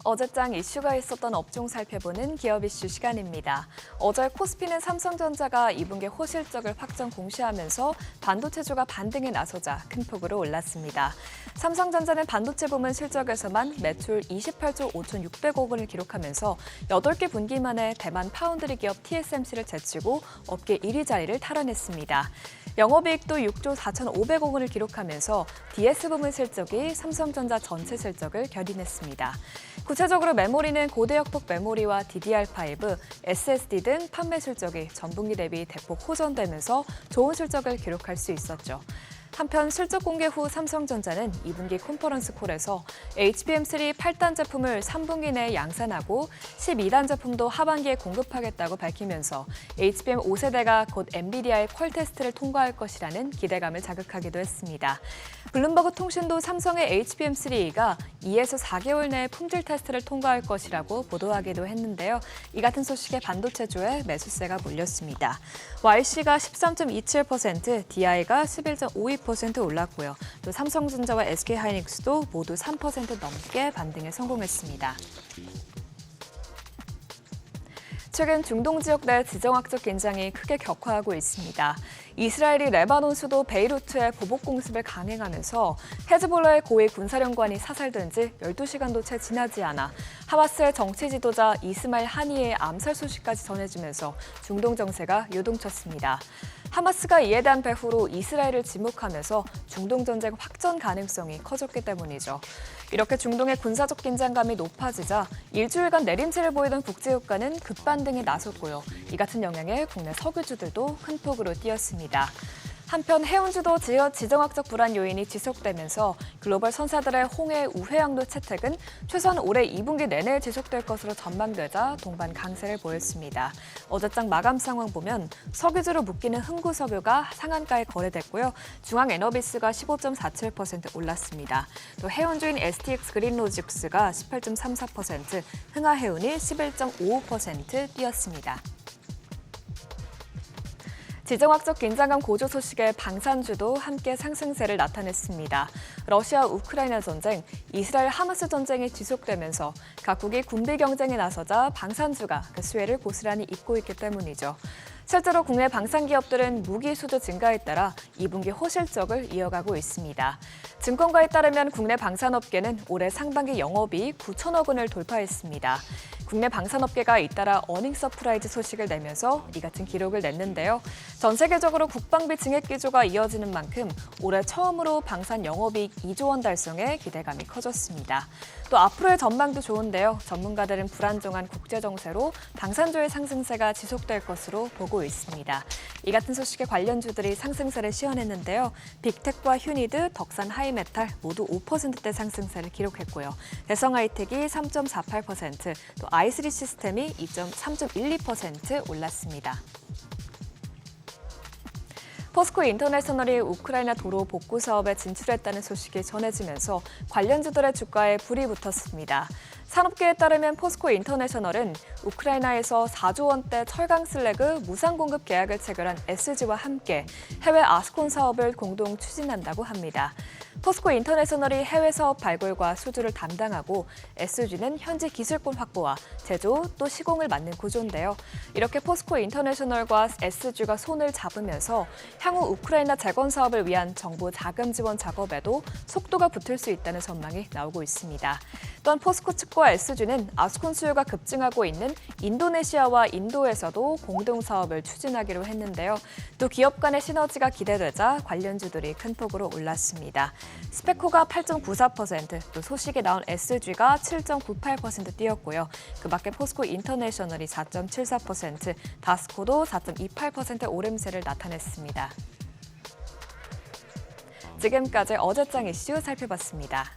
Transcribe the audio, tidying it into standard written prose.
어제장 이슈가 있었던 업종 살펴보는 기업 이슈 시간입니다. 어제 코스피는 삼성전자가 2분기 호실적을 확정 공시하면서 반도체주가 반등에 나서자 큰 폭으로 올랐습니다. 삼성전자는 반도체 부문 실적에서만 매출 28조 5,600억 원을 기록하면서 8개 분기 만에 대만 파운드리 기업 TSMC를 제치고 업계 1위 자리를 탈환했습니다. 영업이익도 6조 4,500억 원을 기록하면서 DS 부문 실적이 삼성전자 전체 실적을 견인했습니다. 구체적으로 메모리는 고대역폭 메모리와 DDR5, SSD 등 판매 실적이 전분기 대비 대폭 호전되면서 좋은 실적을 기록할 수 있었죠. 한편 실적 공개 후 삼성전자는 2분기 컨퍼런스 콜에서 HBM3 8단 제품을 3분기 내에 양산하고 12단 제품도 하반기에 공급하겠다고 밝히면서 HBM 5세대가 곧 엔비디아의 퀄 테스트를 통과할 것이라는 기대감을 자극하기도 했습니다. 블룸버그 통신도 삼성의 HBM3가 2에서 4개월 내에 품질 테스트를 통과할 것이라고 보도하기도 했는데요. 이 같은 소식에 반도체주에 매수세가 몰렸습니다. YC가 13.27%, DI가 11.52% 올랐고요. 또 삼성전자와 SK하이닉스도 모두 3% 넘게 반등에 성공했습니다. 최근 중동 지역 내 지정학적 긴장이 크게 격화하고 있습니다. 이스라엘이 레바논 수도 베이루트에 보복 공습을 강행하면서 헤즈볼라의 고위 군사령관이 사살된 지 12시간도 채 지나지 않아 하마스의 정치 지도자 이스마일 하니의 암살 소식까지 전해지면서 중동 정세가 요동쳤습니다. 하마스가 이에 대한 배후로 이스라엘을 지목하면서 중동 전쟁 확전 가능성이 커졌기 때문이죠. 이렇게 중동의 군사적 긴장감이 높아지자 일주일간 내림세를 보이던 국제유가는 급반등에 나섰고요. 이 같은 영향에 국내 석유주들도 큰 폭으로 뛰었습니다. 한편 해운주도 지정학적 불안 요인이 지속되면서 글로벌 선사들의 홍해 우회항로 채택은 최소한 올해 2분기 내내 지속될 것으로 전망되자 동반 강세를 보였습니다. 어제장 마감 상황 보면 석유주로 묶이는 흥구석유가 상한가에 거래됐고요. 중앙에너비스가 15.47% 올랐습니다. 또 해운주인 STX 그린로직스가 18.34%, 흥하해운이 11.55% 뛰었습니다. 지정학적 긴장감 고조 소식에 방산주도 함께 상승세를 나타냈습니다. 러시아 우크라이나 전쟁, 이스라엘 하마스 전쟁이 지속되면서 각국이 군비 경쟁에 나서자 방산주가 그 수혜를 고스란히 잇고 있기 때문이죠. 실제로 국내 방산기업들은 무기 수주 증가에 따라 2분기 호실적을 이어가고 있습니다. 증권가에 따르면 국내 방산업계는 올해 상반기 영업이익 9천억 원을 돌파했습니다. 국내 방산업계가 잇따라 어닝 서프라이즈 소식을 내면서 이 같은 기록을 냈는데요. 전 세계적으로 국방비 증액 기조가 이어지는 만큼 올해 처음으로 방산 영업이익 2조 원 달성에 기대감이 커졌습니다. 또 앞으로의 전망도 좋은데요. 전문가들은 불안정한 국제 정세로 방산주의 상승세가 지속될 것으로 보고 있습니다. 이 같은 소식에 관련주들이 상승세를 시현했는데요. 빅텍과 휴니드, 덕산 하이메탈 모두 5%대 상승세를 기록했고요. 대성하이텍이 3.48%, 또 i3 시스템이 3.12% 올랐습니다. 포스코 인터내셔널이 우크라이나 도로 복구 사업에 진출했다는 소식이 전해지면서 관련주들의 주가에 불이 붙었습니다. 산업계에 따르면 포스코 인터내셔널은 우크라이나에서 4조 원대 철강 슬래그 무상 공급 계약을 체결한 SG와 함께 해외 아스콘 사업을 공동 추진한다고 합니다. 포스코 인터내셔널이 해외 사업 발굴과 수주를 담당하고 SG는 현지 기술권 확보와 제조 또 시공을 맡는 구조인데요. 이렇게 포스코 인터내셔널과 SG가 손을 잡으면서 향후 우크라이나 재건 사업을 위한 정부 자금 지원 작업에도 속도가 붙을 수 있다는 전망이 나오고 있습니다. 또한 포스코 측과 SG는 아스콘 수요가 급증하고 있는 인도네시아와 인도에서도 공동 사업을 추진하기로 했는데요. 또 기업 간의 시너지가 기대되자 관련주들이 큰 폭으로 올랐습니다. 스페코가 8.94%, 또 소식에 나온 SG가 7.98% 뛰었고요. 그 밖에 포스코 인터내셔널이 4.74%, 다스코도 4.28% 오름세를 나타냈습니다. 지금까지 어제장 이슈 살펴봤습니다.